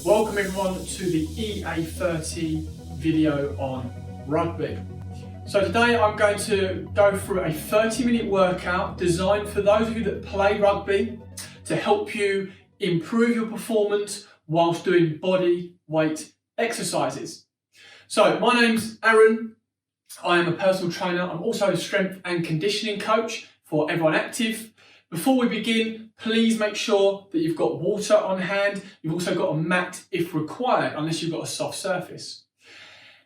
Welcome everyone to the EA30 video on rugby. So today I'm going to go through a 30-minute workout designed for those of you that play rugby to help you improve your performance whilst doing body weight exercises. So my name's Aaron. I am a personal trainer. I'm also a strength and conditioning coach for everyone active. Before we begin, please make sure that you've got water on hand. You've also got a mat if required, unless you've got a soft surface.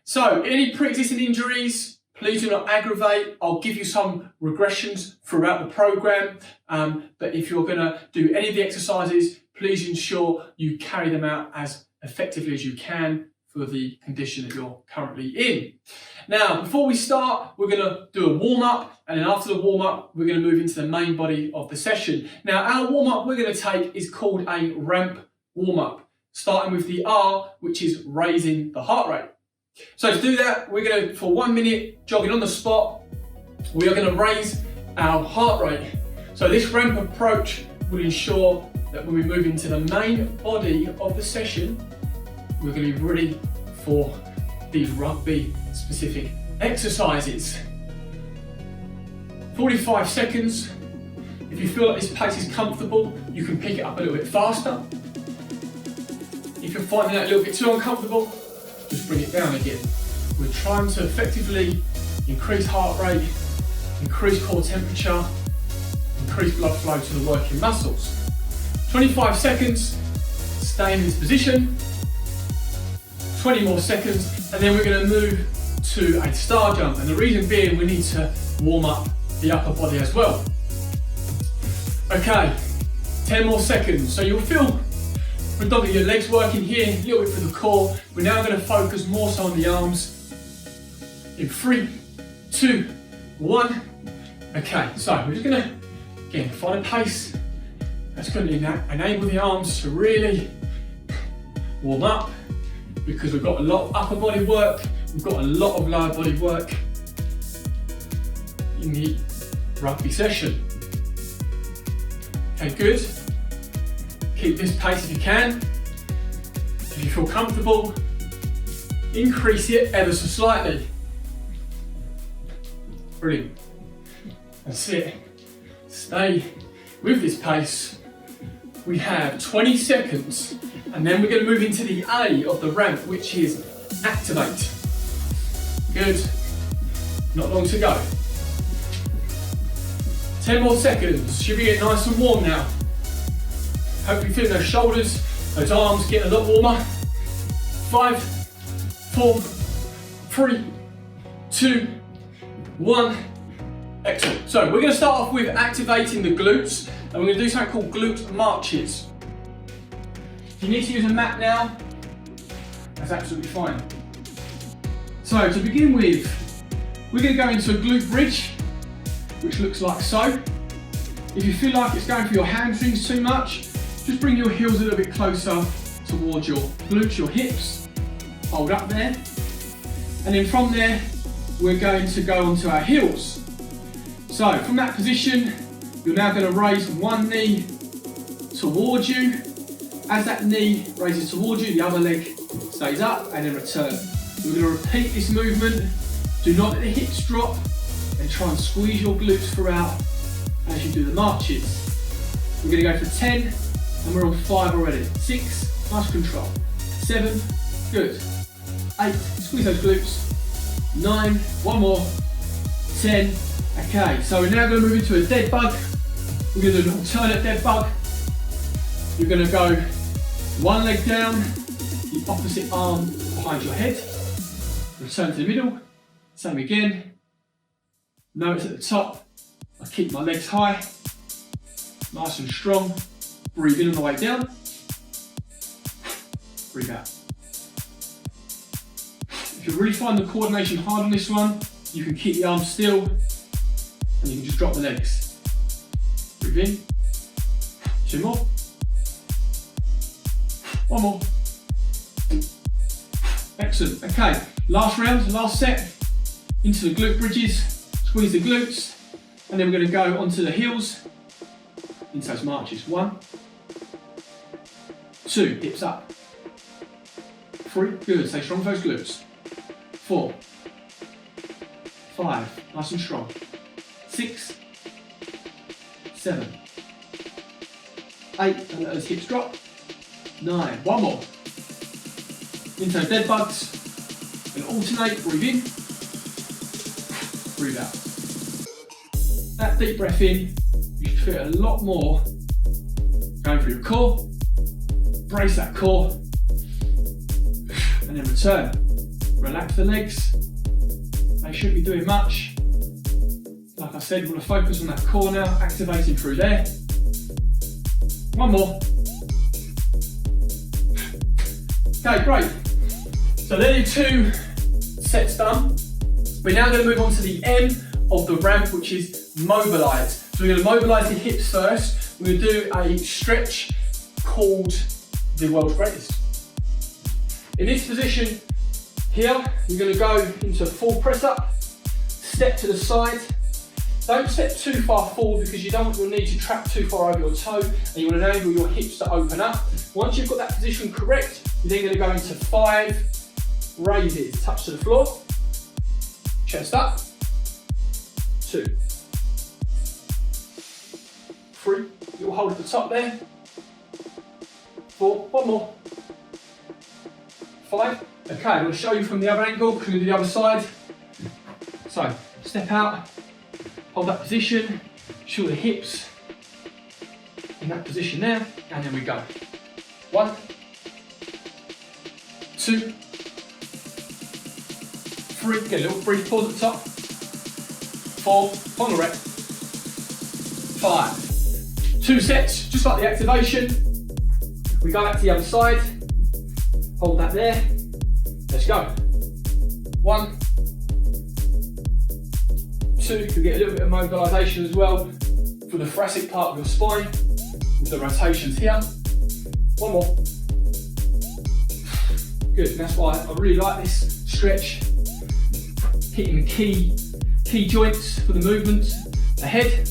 So any pre-existing injuries, please do not aggravate. I'll give you some regressions throughout the program, but if you're gonna do any of the exercises, please ensure you carry them out as effectively as you can for the condition that you're currently in. Now, before we start, we're gonna do a warm-up, and then after the warm-up, we're gonna move into the main body of the session. Now, our warm-up we're gonna take is called a ramp warm-up, starting with the R, which is raising the heart rate. So to do that, we're gonna, for 1 minute, jogging on the spot, we are gonna raise our heart rate. So this ramp approach will ensure that when we move into the main body of the session, we're going to be ready for these rugby specific exercises. 45 seconds. If you feel like this pace is comfortable, you can pick it up a little bit faster. If you're finding that a little bit too uncomfortable, just bring it down again. We're trying to effectively increase heart rate, increase core temperature, increase blood flow to the working muscles. 25 seconds, stay in this position. 20 more seconds, and then we're going to move to a star jump. And the reason being, we need to warm up the upper body as well. Okay, 10 more seconds. So you'll feel predominantly your legs working here, a little bit for the core. We're now going to focus more so on the arms. In 3, 2, 1. Okay, so we're just going to, again, find a pace that's going to enable the arms to really warm up, because we've got a lot of upper body work, we've got a lot of lower body work in the rugby session. Okay, good. Keep this pace if you can. If you feel comfortable, increase it ever so slightly. Brilliant. That's it. Stay with this pace. We have 20 seconds. And then we're going to move into the A of the ramp, which is activate. Good. Not long to go. 10 more seconds. Should we get nice and warm now? Hope you feel those shoulders, those arms getting a lot warmer. 5, 4, 3, 2, 1. Excellent. So we're going to start off with activating the glutes, and we're going to do something called glute marches. If you need to use a mat now, that's absolutely fine. So to begin with, we're going to go into a glute bridge, which looks like so. If you feel like it's going for your hamstrings too much, just bring your heels a little bit closer towards your glutes, your hips. Hold up there. And then from there, we're going to go onto our heels. So from that position, you're now going to raise one knee towards you. As that knee raises towards you, the other leg stays up and then return. We're going to repeat this movement. Do not let the hips drop, and try and squeeze your glutes throughout as you do the marches. We're going to go for 10, and we're on 5 already. 6, nice control. 7, good. 8, squeeze those glutes. 9, one more. 10, okay, so we're now going to move into a dead bug. We're going to do an alternate dead bug. You're going to go one leg down, the opposite arm behind your head, return to the middle, same again. Notice at the top, I keep my legs high, nice and strong. Breathe in on the way down, breathe out. If you really find the coordination hard on this one, you can keep the arms still and you can just drop the legs. Breathe in, 2 more. 1 more. Excellent. Okay, last round, last set. Into the glute bridges, squeeze the glutes, and then we're going to go onto the heels into those marches. 1, 2, hips up. 3, good, stay strong with those glutes. 4, 5, nice and strong. 6, 7, 8, don't let those hips drop. 9, one more. Into dead bugs, and alternate, breathe in, breathe out. That deep breath in, you should feel a lot more going through your core, brace that core, and then return. Relax the legs, they shouldn't be doing much. Like I said, you want to focus on that core now, activating through there. One more. Okay, great. So there are your 2 sets done. We're now going to move on to the M of the ramp, which is mobilise. So we're going to mobilise the hips first. We're going to do a stretch called the world's greatest. In this position here, you're going to go into full press up, step to the side. Don't step too far forward because you don't want your knee to trap too far over your toe, and you want to enable your hips to open up. Once you've got that position correct, you're then going to go into 5 raises. Touch to the floor, chest up, 2, 3, you'll hold at the top there, 4, one more, 5. Okay, I'm going to show you from the other angle because we're going to do the other side. So, step out, hold that position, show the hips in that position there, and then we go. 1, 2, 3, get a little brief pause at the top. 4, on the rep. 5. 2 sets, just like the activation. We go back to the other side, hold that there. Let's go. 1, 2, you get a little bit of mobilisation as well for the thoracic part of your spine with the rotations here. 1 more. Good, and that's why I really like this stretch. Hitting the key joints for the movements. Ahead.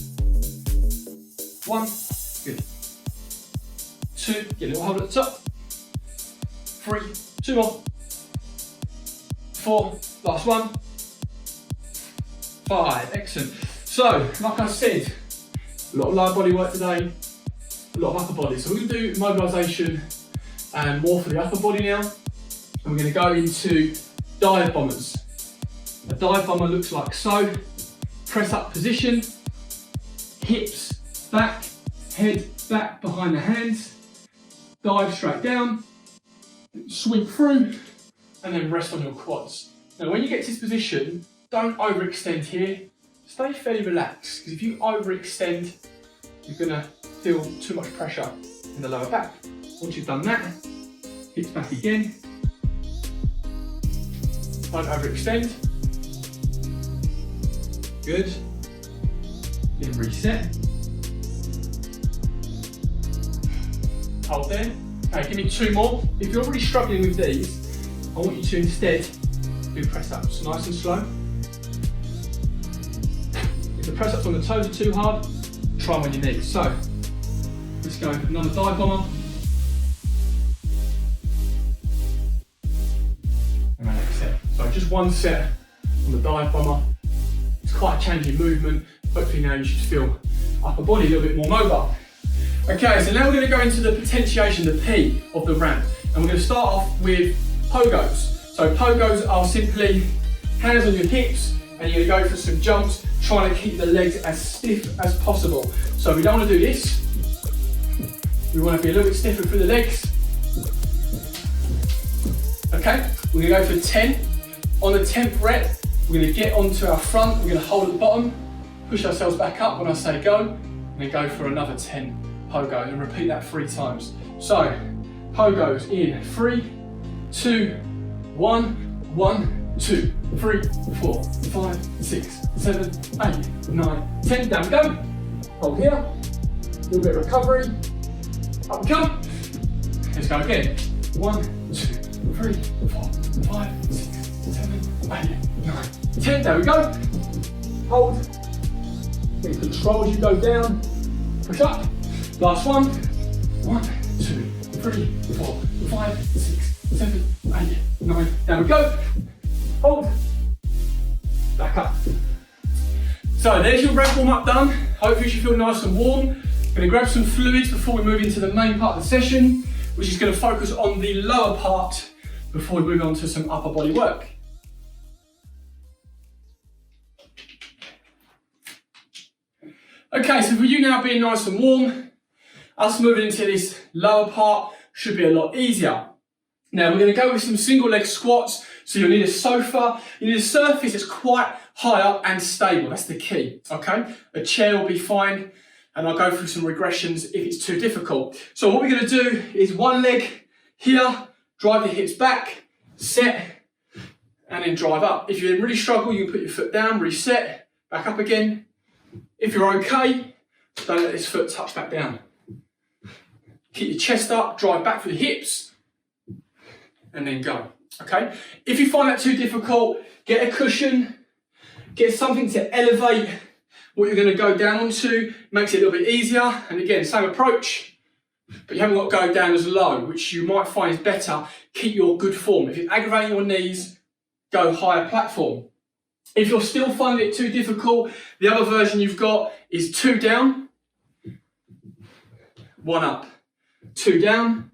1, good. 2, get a little hold at the top. 3, 2 more. 4, last one. 5, excellent. So, like I said, a lot of lower body work today, a lot of upper body. So we're going to do mobilisation and more for the upper body now. And we're going to go into dive bombers. A dive bomber looks like so. Press up position, hips back, head back behind the hands, dive straight down, sweep through, and then rest on your quads. Now when you get to this position, don't overextend here. Stay fairly relaxed, because if you overextend, you're going to feel too much pressure in the lower back. Once you've done that, hips back again. Don't overextend. Good. Then reset. Hold there. Okay, give me 2 more. If you're already struggling with these, I want you to instead do press ups, nice and slow. If the press ups on the toes are too hard, try them on your knees. So, let's go, another dive bomber. And my next set. So just 1 set on the dive bomber. It's quite a challenging movement. Hopefully now you should feel upper body a little bit more mobile. Okay, so now we're going to go into the potentiation, the P of the ramp. And we're going to start off with Pogos. So Pogos are simply hands on your hips, and you're going to go for some jumps, trying to keep the legs as stiff as possible. So we don't want to do this. We want to be a little bit stiffer through the legs. Okay, we're going to go for 10. On the 10th rep, we're going to get onto our front, we're going to hold at the bottom, push ourselves back up when I say go, and then go for another 10 Pogo, and repeat that 3 times. So, Pogos in 3, 2, 1, 1, 2, 3, 4, 5, 6, 7, 8, 9, 10. Down we go. Hold here. A little bit of recovery. Up we come. Let's go again. 1, 2, 3, 4, 5, 6, 7, 8, 9, 10. There we go. Hold. Get control as you go down. Push up. Last one. 1, 2, 3, 4, 5, 6, 7, 8, 9. Down we go. Hold. Back up. So there's your rep warm up done. Hopefully you feel nice and warm. I'm going to grab some fluids before we move into the main part of the session, which is going to focus on the lower part before we move on to some upper body work. Okay, so for you now being nice and warm, us moving into this lower part should be a lot easier. Now we're going to go with some single leg squats, so you'll need a sofa, you need a surface that's quite high up and stable, that's the key, okay? A chair will be fine, and I'll go through some regressions if it's too difficult. So what we're going to do is one leg here, drive the hips back, set, and then drive up. If you really struggle, you can put your foot down, reset, back up again. If you're okay, don't let this foot touch back down. Keep your chest up, drive back for the hips, and then go, okay? If you find that too difficult, get a cushion, get something to elevate what you're gonna go down onto, makes it a little bit easier. And again, same approach, but you haven't got to go down as low, which you might find is better. Keep your good form. If you're aggravating your knees, go higher platform. If you're still finding it too difficult, the other version you've got is 2 down, 1 up. 2 down,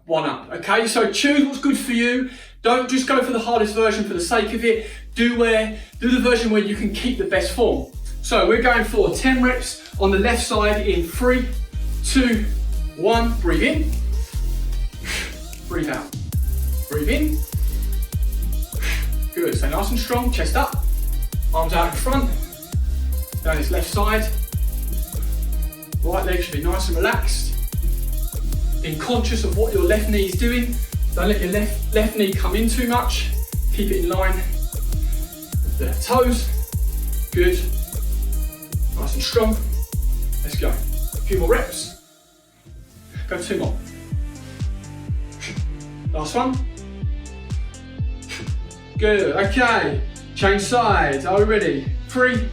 1 up. Okay, so choose what's good for you. Don't just go for the hardest version for the sake of it. Do the version where you can keep the best form. So we're going for 10 reps on the left side in 3, 2, 1. Breathe in, breathe out, breathe in. Good, stay nice and strong, chest up, arms out in front, down this left side. Right leg should be nice and relaxed. Being conscious of what your left knee is doing. Don't let your left knee come in too much. Keep it in line with the toes. Good, nice and strong. Let's go. A few more reps. Go 2 more. Last one. Good, okay. Change sides, are we ready? 3,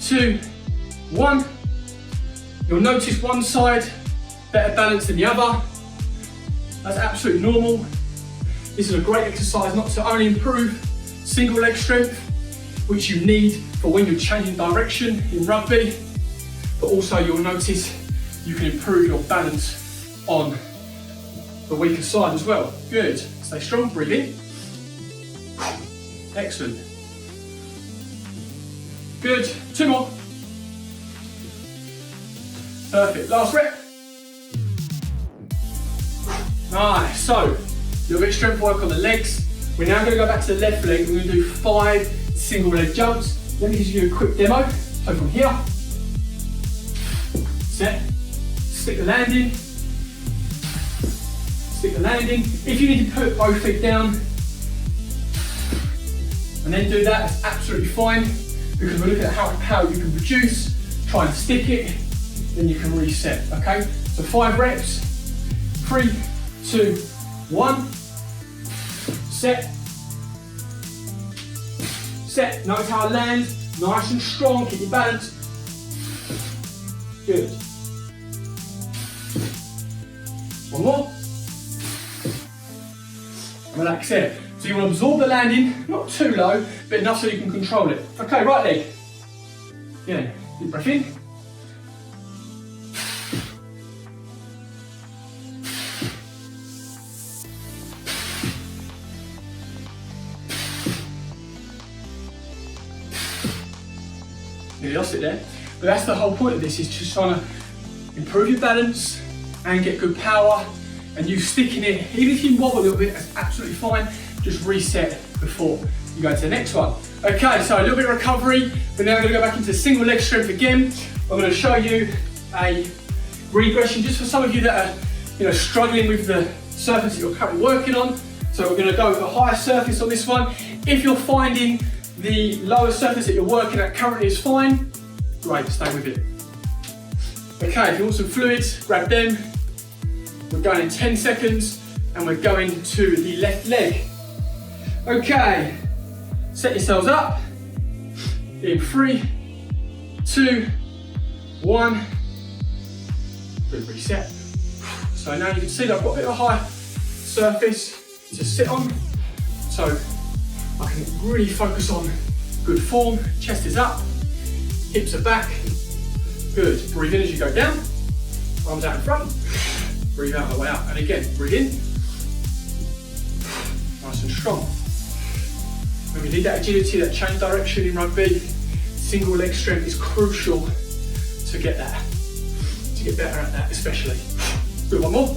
2, 1. You'll notice one side better balanced than the other. That's absolutely normal. This is a great exercise not to only improve single leg strength, which you need for when you're changing direction in rugby, but also you'll notice you can improve your balance on the weaker side as well. Good, stay strong, breathe in. Excellent. Good, 2 more. Perfect, last rep. Nice, so a little bit of strength work on the legs. We're now going to go back to the left leg. We're going to do 5 single leg jumps. Let me just give you a quick demo. So from here, set, stick the landing, stick the landing. If you need to put both feet down and then do that, that's absolutely fine, because we're looking at how much power you can produce. Try and stick it, then you can reset, okay? So 5 reps, 3, 2, 1, set, set. Notice how I land, nice and strong, keep your balance. Good. 1 more. Relax there. So you want to absorb the landing, not too low, but enough so you can control it. Okay, right leg. Yeah, deep breath in. Nearly lost it there. But that's the whole point of this, is just trying to improve your balance and get good power, and you sticking it, even if you wobble a little bit, that's absolutely fine. Just reset before you go to the next one. Okay, so a little bit of recovery. We're now going to go back into single leg strength again. I'm going to show you a regression just for some of you that are struggling with the surface that you're currently working on. So we're going to go with a higher surface on this one. If you're finding the lower surface that you're working at currently is fine, great, stay with it. Okay, if you want some fluids, grab them. We're going in 10 seconds and we're going to the left leg. Okay, set yourselves up in 3, 2, 1. Good reset. So now you can see that I've got a bit of a higher surface to sit on. So I can really focus on good form. Chest is up, hips are back. Good. Breathe in as you go down. Arms out in front. Breathe out on the way out. And again, breathe in. Nice and strong. When we need that agility, that change direction in rugby, single leg strength is crucial to get that, to get better at that especially. Good, one more.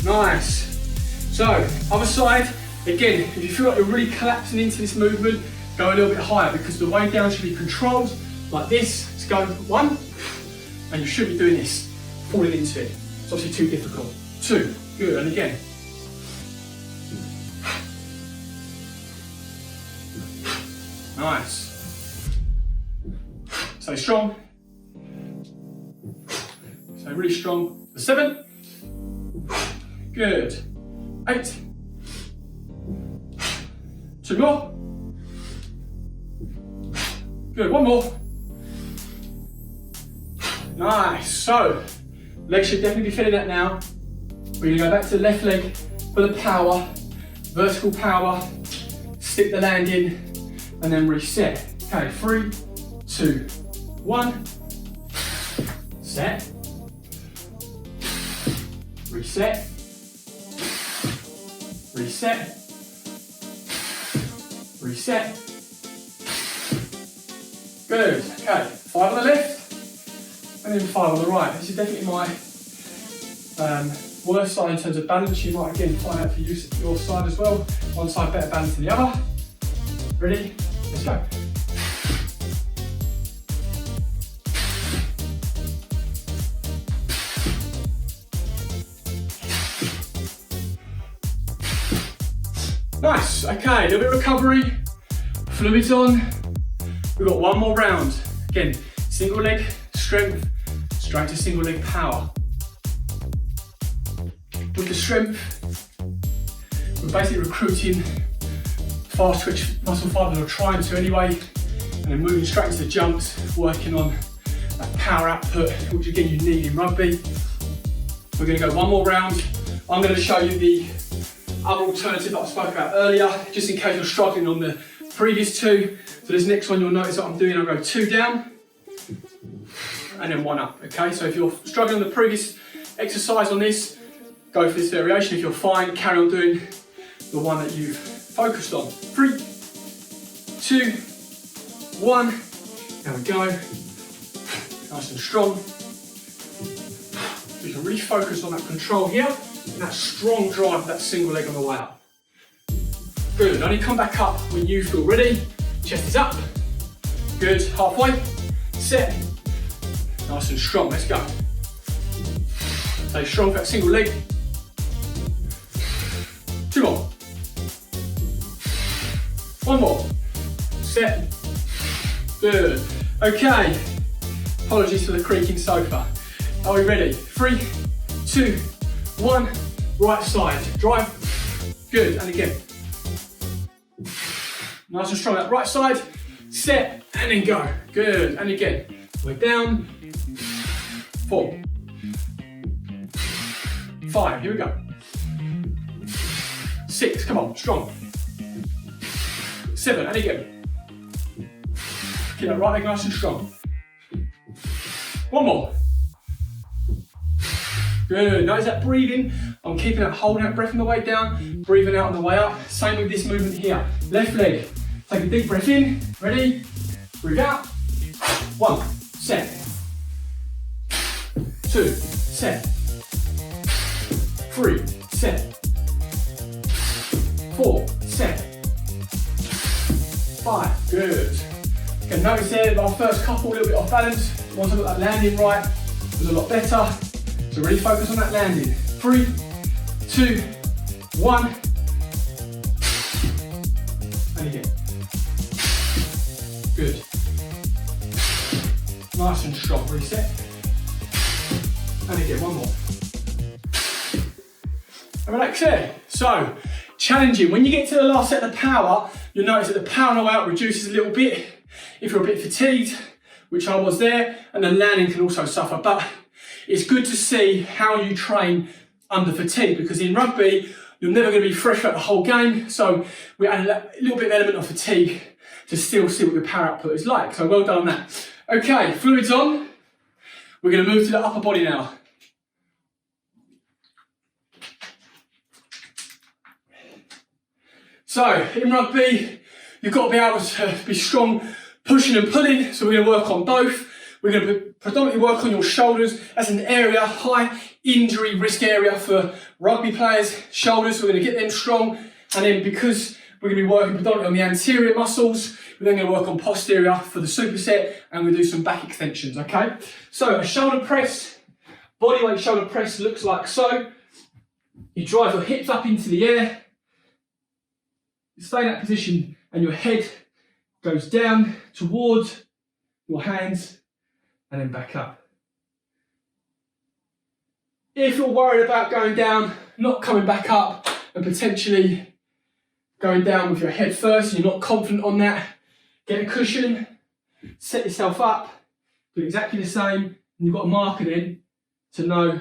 Nice. So, other side, again, if you feel like you're really collapsing into this movement, go a little bit higher because the way down should be controlled, like this. Let's go 1, and you should be doing this, falling into it. It's obviously too difficult. 2, good, and again. Nice. Stay strong. Stay really strong. 7. Good. 8. 2 more. Good. 1 more. Nice. So, legs should definitely be feeling that now. We're going to go back to the left leg for the power, vertical power, stick the landing, and then reset. Okay, 3, 2, 1. Set. Reset. Reset. Reset. Good. Okay, 5 on the left, and then 5 on the right. This is definitely my worst side in terms of balance. You might again find out for your side as well. One side better balance than the other. Ready? Let's go. Nice. Okay, a little bit of recovery. Fluids on. We've got 1 more round. Again, single leg strength, straight to single leg power. With the strength, we're basically recruiting fast twitch muscle fibers, or trying to anyway, and then moving straight into the jumps, working on that power output, which again you need in rugby. We're going to go 1 more round. I'm going to show you the other alternative that I spoke about earlier, just in case you're struggling on the previous 2. So this next one, you'll notice what I'm doing. I'll go 2 down and then 1 up. Okay, so if you're struggling on the previous exercise on this, go for this variation. If you're fine, carry on doing the one that you've focused on. 3, 2, 1. There we go. Nice and strong. You can really focus on that control here and that strong drive, that single leg on the way up. Good. Only come back up when you feel ready. Chest is up. Good. Halfway. Set. Nice and strong. Let's go. Stay strong for that single leg. 2 more. 1 more. Set. Good. Okay. Apologies for the creaking sofa. Are we ready? 3, 2, 1. Right side. Drive. Good. And again. Nice and strong. That right side. Set. And then go. Good. And again. We're down. 4. 5. Here we go. 6. Come on. Strong. 7. And again. Keep that right leg nice and strong. 1 more. Good. Notice that breathing. I'm keeping that, holding that breath on the way down, breathing out on the way up. Same with this movement here. Left leg. Take a deep breath in. Ready? Breathe out. 1. Set. 2. Set. 3. Set. 4. Set. 5. Good. Okay, notice there our first couple a little bit off balance. Once I got that landing right, it was a lot better. So really focus on that landing. 3, 2, 1. And again. Good. Nice and strong. Reset. And again, 1 more. And relax there. So, challenging. When you get to the last set of the power, you'll notice that the power on the way out reduces a little bit if you're a bit fatigued, which I was there, and the landing can also suffer. But it's good to see how you train under fatigue, because in rugby, you're never going to be fresh throughout the whole game. So we add a little bit of element of fatigue to still see what your power output is like. So well done on that. Okay, fluids on. We're going to move to the upper body now. So in rugby, you've got to be able to be strong pushing and pulling. So we're going to work on both. We're going to predominantly work on your shoulders as an area, high injury risk area for rugby players, shoulders. We're going to get them strong. And then because we're going to be working predominantly on the anterior muscles, we're then going to work on posterior for the superset, and we'll do some back extensions, okay? So a shoulder press, bodyweight shoulder press looks like so. You drive your hips up into the air, you stay in that position, and your head goes down towards your hands and then back up. If you're worried about going down, not coming back up, and potentially going down with your head first, and you're not confident on that, get a cushion, set yourself up, do exactly the same, and you've got a marker then to know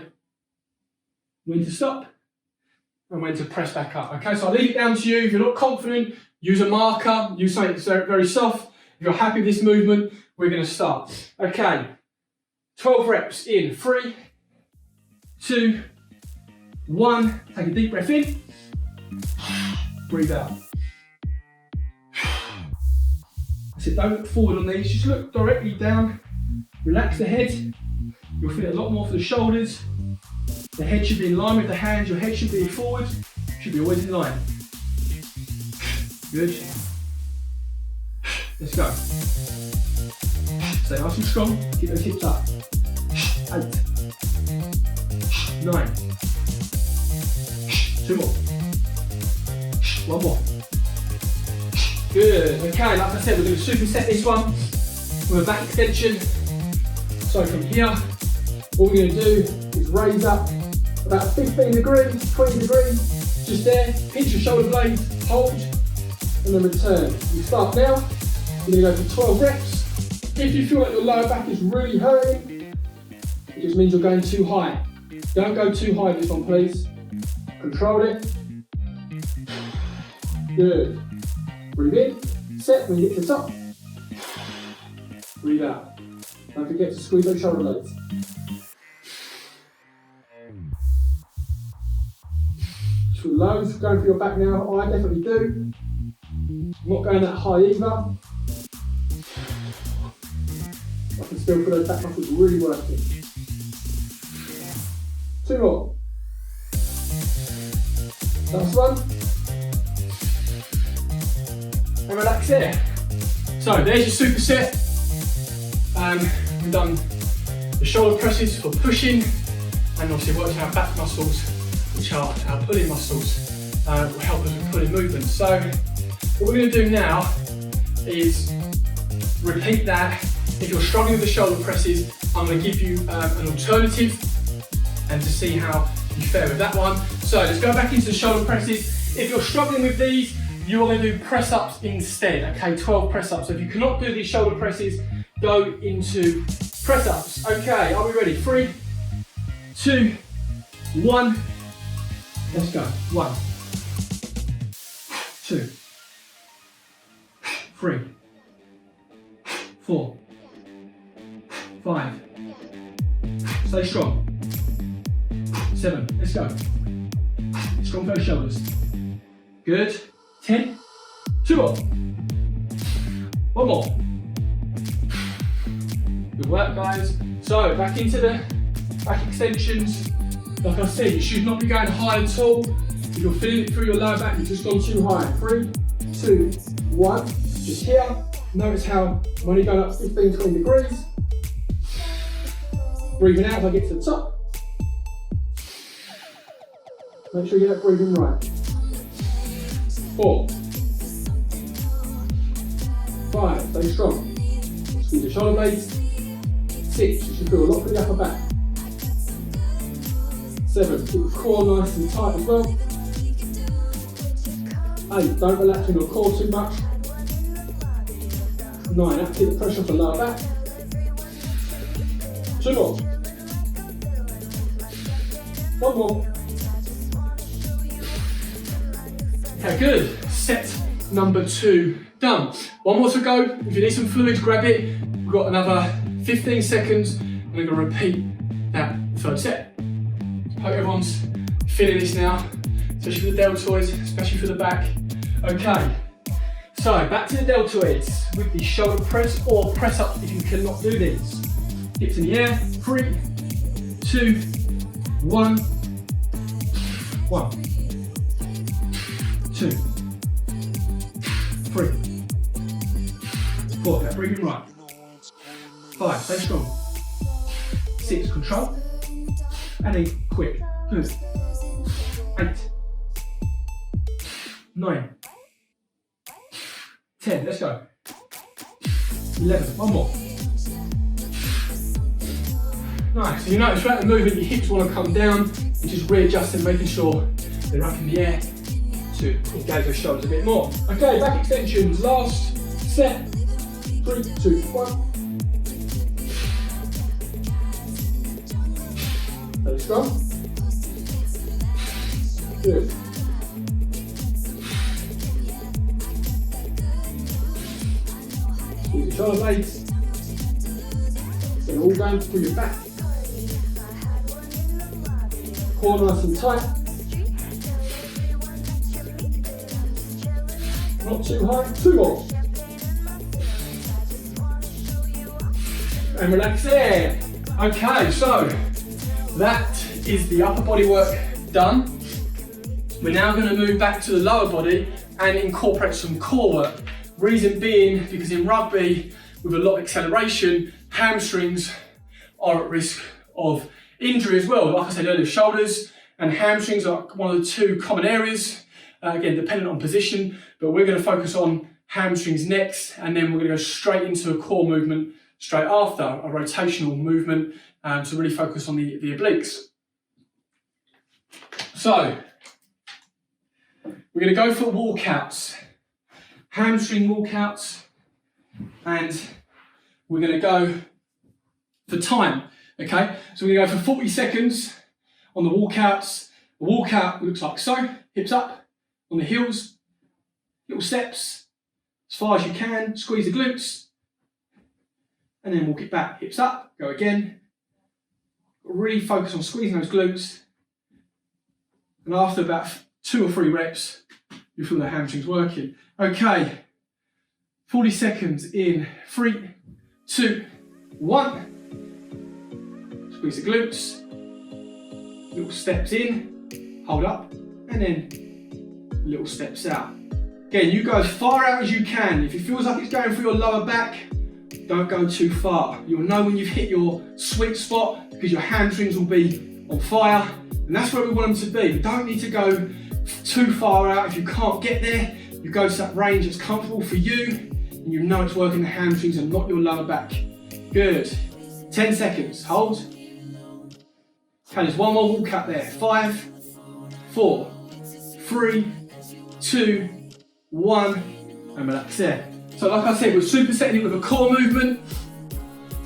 when to stop and when to press back up. Okay, so I'll leave it down to you. If you're not confident, use a marker, use something that's very, very soft. If you're happy with this movement, we're going to start. Okay, 12 reps in 3, 2, 1. Take a deep breath in, breathe out. So don't look forward on these, just look directly down, relax the head. You'll feel a lot more for the shoulders. The head should be in line with the hands, your head should be forward, should be always in line. Good. Let's go. Stay nice and strong, keep those hips up. 8, 9, 2 more. 1 more. Good, okay, like I said, we're going to superset this one with a back extension. So from here, what we're going to do is raise up about 15 degrees, 20 degrees, just there, pinch your shoulder blades, hold, and then return. You start now, you're going to go for 12 reps. If you feel like your lower back is really hurting, it just means you're going too high. Don't go too high this one, please. Control it. Good. Breathe in, set when you get to the top. Breathe out. Don't forget to squeeze those shoulder blades. Feel lows going for your back now. I definitely do. I'm not going that high either. I can still feel those back muscles really working. 2 more. Last one. And relax there. So there's your superset. We've done the shoulder presses for pushing, and obviously worked our back muscles, which are our pulling muscles, will help us with pulling movements. So what we're going to do now is repeat that. If you're struggling with the shoulder presses, I'm going to give you an alternative and to see how you fare with that one. So let's go back into the shoulder presses. If you're struggling with these, you're going to do press-ups instead, okay, 12 press-ups. So if you cannot do these shoulder presses, go into press-ups. Okay, are we ready? 3, 2, 1. Let's go. 1, 2, 3, 4, 5. Stay strong. 7. Let's go. Strong for those shoulders. Good. 10. 2 more. 1 more. Good work, guys. So back into the back extensions. Like I said, you should not be going high at all. If you're feeling it through your lower back, you've just gone too high. 3, 2, 1. Just here. Notice how I'm only going up 15, 20 degrees. Breathing out as I get to the top. Make sure you get that breathing right. 4, 5, stay strong. Squeeze your shoulder blades. 6, you should feel a lot for the upper back. 7, keep the core nice and tight as well. 8, don't relax in your core too much. 9, keep the pressure off the lower back. 2 more. One more. Okay, good. Set number 2 done. One more to go. If you need some fluid, grab it. We've got another 15 seconds. And we're going to repeat that third set. Hope everyone's feeling this now, especially for the deltoids, especially for the back. Okay, so back to the deltoids with the shoulder press or press up if you cannot do these. Hips in the air. 3, 2, 1. 1, 2, 3, 4. Okay, breathing right. 5, stay strong. 6, control. And 8, quick. Good. 8, 9, 10, let's go. 11, one more. Nice, so you notice throughout the movement your hips want to come down, and just readjusting, making sure they're up in the air to engage those shoulders a bit more. Okay, back extensions, last set. 3, 2, 1. Very strong. Good. Squeeze your shoulder blades. Get it all going through your back. Core nice and tight. Not too high. 2 more. And relax there. Okay, so that is the upper body work done. We're now going to move back to the lower body and incorporate some core work. Reason being, because in rugby, with a lot of acceleration, hamstrings are at risk of injury as well. Like I said earlier, shoulders and hamstrings are one of the 2 common areas, again, dependent on position, but we're going to focus on hamstrings next, and then we're going to go straight into a core movement straight after, a rotational movement, to really focus on the obliques. So, we're going to go for walkouts, hamstring walkouts, and we're going to go for time, okay? So we're going to go for 40 seconds on the walkouts. The walkout looks like so, hips up on the heels, little steps, as far as you can, squeeze the glutes, and then walk it back, hips up, go again. Really focus on squeezing those glutes, and after about 2 or 3 reps, you feel the hamstrings working. Okay, 40 seconds in 3, 2, 1. Squeeze the glutes, little steps in, hold up, and then little steps out. Again, you go as far out as you can. If it feels like it's going through your lower back, don't go too far. You'll know when you've hit your sweet spot because your hamstrings will be on fire, and that's where we want them to be. We don't need to go too far out. If you can't get there, you go to that range that's comfortable for you, and you know it's working the hamstrings and not your lower back. Good. 10 seconds, hold. Okay, there's one more walk out there. 5, 4, 3, 2, 1, and relax there. So like I said, we're supersetting it with a core movement.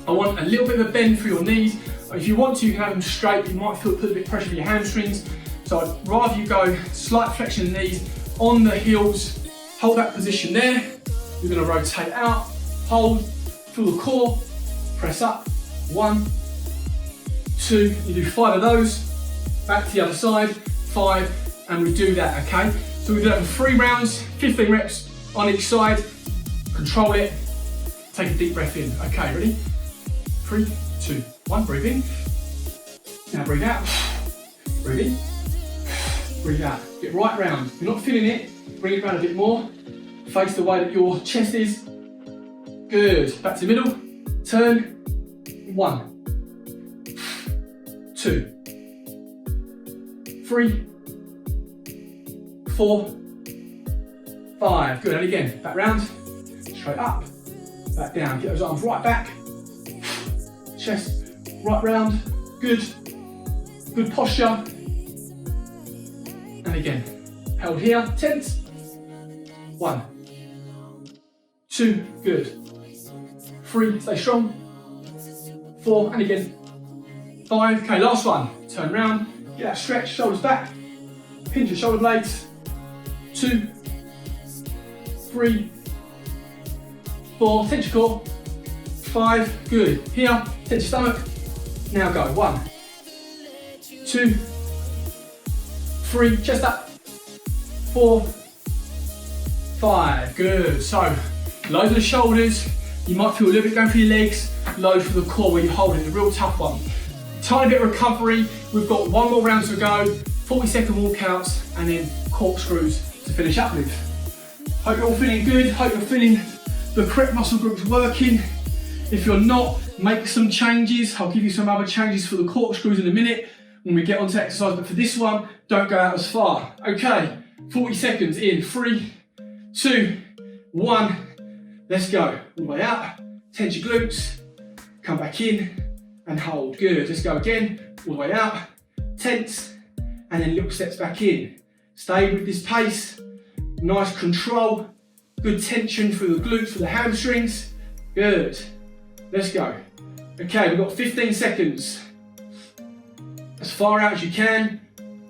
I want a little bit of a bend for your knees. If you want to, you can have them straight. You might feel put a bit of pressure on your hamstrings. So I'd rather you go slight flexion of the knees on the heels. Hold that position there. You're going to rotate out, hold, feel the core, press up. 1, 2, you do 5 of those. Back to the other side, 5, and we do that, okay? So we do that for 3 rounds, 15 reps on each side. Control it. Take a deep breath in. Okay, ready? 3, 2, 1, breathe in. Now breathe out. Breathe in. Breathe out. Get right round. If you're not feeling it, bring it round a bit more. Face the way that your chest is. Good. Back to the middle. Turn. 1, 2, 3, 4, 5. Good. And again. Back round. Straight up. Back down. Get those arms right back. Chest right round. Good. Good posture. And again. Held here. Tense. 1, 2. Good. 3. Stay strong. 4. And again. 5. Okay, last one. Turn round. Get that stretch, shoulders back. Pinch your shoulder blades. 2, 3, 4, tense your core. 5, good. Here, tense your stomach. Now go. 1, 2, 3, chest up. 4, 5, good. So, load the shoulders. You might feel a little bit going through your legs. Load for the core where you're holding, a real tough one. Tiny bit of recovery. We've got 1 more round to go. 40-second walkouts and then corkscrews to finish up with. Hope you're all feeling good. Hope you're feeling the correct muscle groups working. If you're not, make some changes. I'll give you some other changes for the corkscrews in a minute when we get onto exercise, but for this one, don't go out as far. Okay, 40 seconds in. 3, 2, 1. Let's go. All the way out. Tense your glutes. Come back in and hold. Good. Let's go again. All the way out. Tense. And then little steps back in. Stay with this pace. Nice control. Good tension through the glutes, for the hamstrings. Good. Let's go. Okay, we've got 15 seconds. As far out as you can.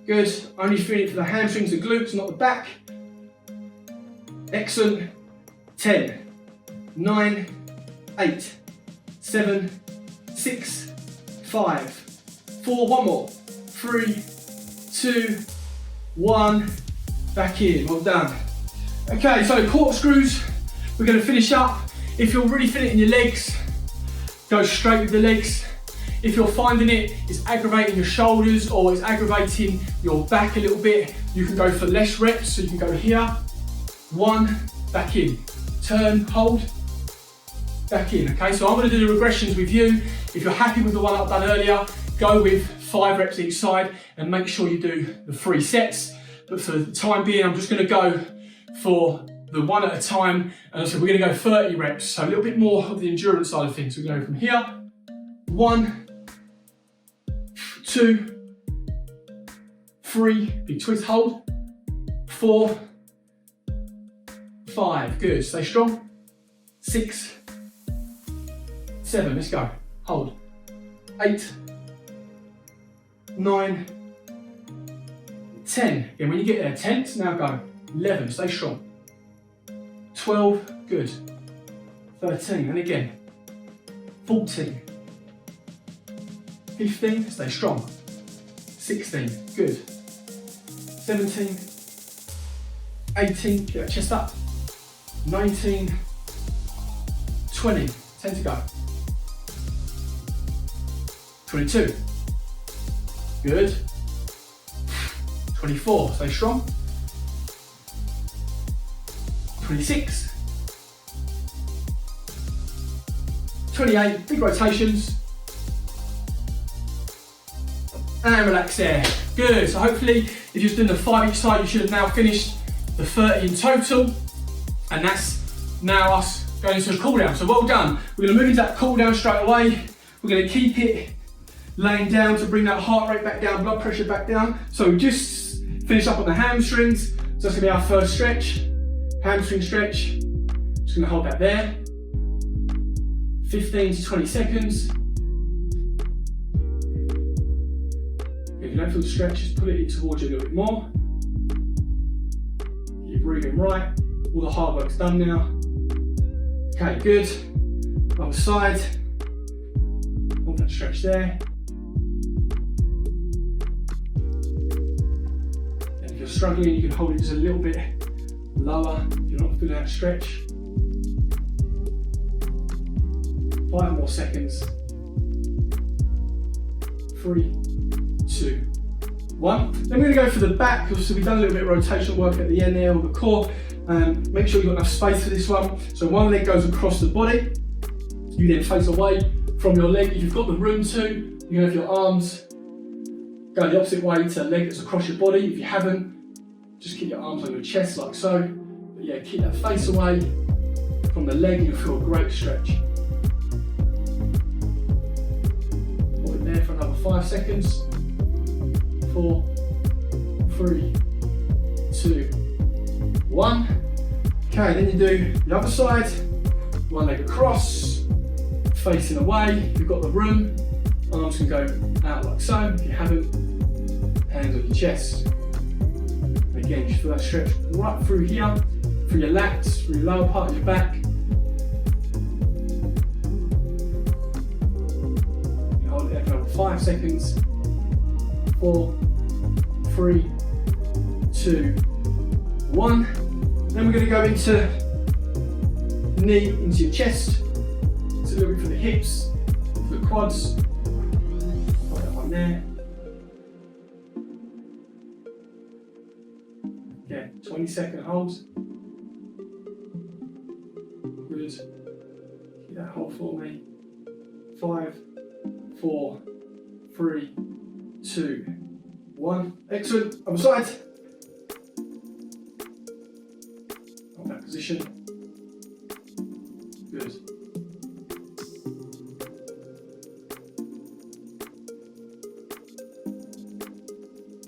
Good. Only feel it for the hamstrings and glutes, not the back. Excellent. 10, 9, 8, 7, 6, 5, 4, one more. 3, 2, 1, back in, well done. Okay, so corkscrews, we're going to finish up. If you're really feeling it in your legs, go straight with the legs. If you're finding it is aggravating your shoulders or it's aggravating your back a little bit, you can go for less reps. So you can go here, 1, back in, turn, hold, back in. Okay, so I'm going to do the regressions with you. If you're happy with the one I've done earlier, go with 5 reps each side and make sure you do the 3 sets. But for the time being, I'm just going to go for the 1 at a time. And so we're going to go 30 reps. So a little bit more of the endurance side of things. So we're going to go from here. 1, 2, 3, big twist, hold. 4, 5, good, stay strong. 6, 7, let's go, hold. 8, 9, 10, again when you get there, 10, now go. 11, stay strong. 12, good. 13, and again. 14, 15, stay strong. 16, good. 17, 18, get that chest up. 19, 20, 10 to go. 22, good. 24, stay strong. 26, 28, big rotations. And relax there. Good, so hopefully if you're doing the 5 each side, you should have now finished the 30 in total. And that's now us going into a cool down. So well done. We're going to move into that cool down straight away. We're going to keep it laying down to bring that heart rate back down, blood pressure back down. So we just finished up on the hamstrings. So that's going to be our first stretch. Hamstring stretch. Just going to hold that there. 15 to 20 seconds. If you don't feel the stretch, just pull it in towards you a little bit more. You're breathing right. All the hard work's done now. Okay, good. Other side. Hold that stretch there. And if you're struggling, you can hold it just a little bit lower if you're not feeling that stretch. 5 more seconds. 3, 2, 1. Then we're going to go for the back, so we've done a little bit of rotational work at the end there on the core. Make sure you've got enough space for this one. So one leg goes across the body. You then face away from your leg. If you've got the room to, you can have your arms go the opposite way to the leg that's across your body. If you haven't, just keep your arms on your chest like so. But yeah, keep that face away from the leg and you'll feel a great stretch. Hold it there for another 5 seconds. 4, 3, 2, 1. Okay, then you do the other side. One leg across, facing away. If you've got the room, arms can go out like so. If you haven't, hands on your chest. And again, just feel that stretch right through here, through your lats, through your lower part of your back. You hold it there for 5 seconds. 4, 3, 2, 1. Then we're going to go into knee into your chest. It's a little bit for the hips, for the quads. Got that one there. Yeah, 20-second holds. Good. Keep that hold for me. 5, 4, 3, 2, 1. Excellent. Other side. Hold that position. Good.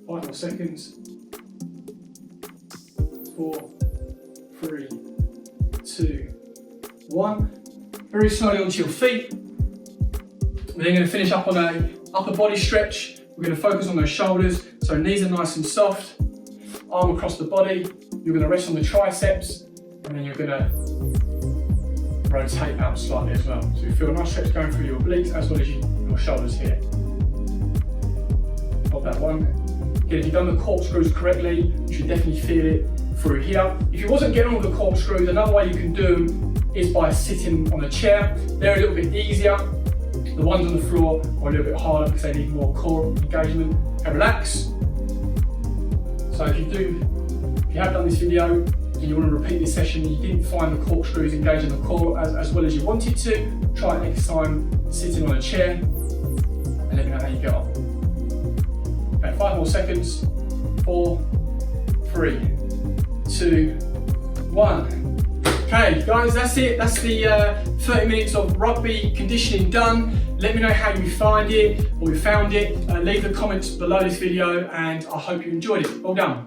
Five more seconds. 4, 3, 2, 1. Very slowly onto your feet. We're then going to finish up on a upper body stretch. We're going to focus on those shoulders. So knees are nice and soft. Arm across the body. You're going to rest on the triceps, and then you're going to rotate out slightly as well. So you feel a nice stretch going through your obliques as well as your shoulders here. Hold that one. Again, if you've done the corkscrews correctly, you should definitely feel it through here. If you wasn't getting all the corkscrews, another way you can do them is by sitting on a chair. They're a little bit easier. The ones on the floor are a little bit harder because they need more core engagement and relax. So if you have done this video and you want to repeat this session and you didn't find the corkscrews engaging the core as well as you wanted to, try it next time sitting on a chair and let me know how you get on. Okay, 5 more seconds. 4, 3, 2, 1. Okay guys, that's it. That's the 30 minutes of rugby conditioning done. Let me know how you find it or you found it. Leave the comments below this video and I hope you enjoyed it. Well done.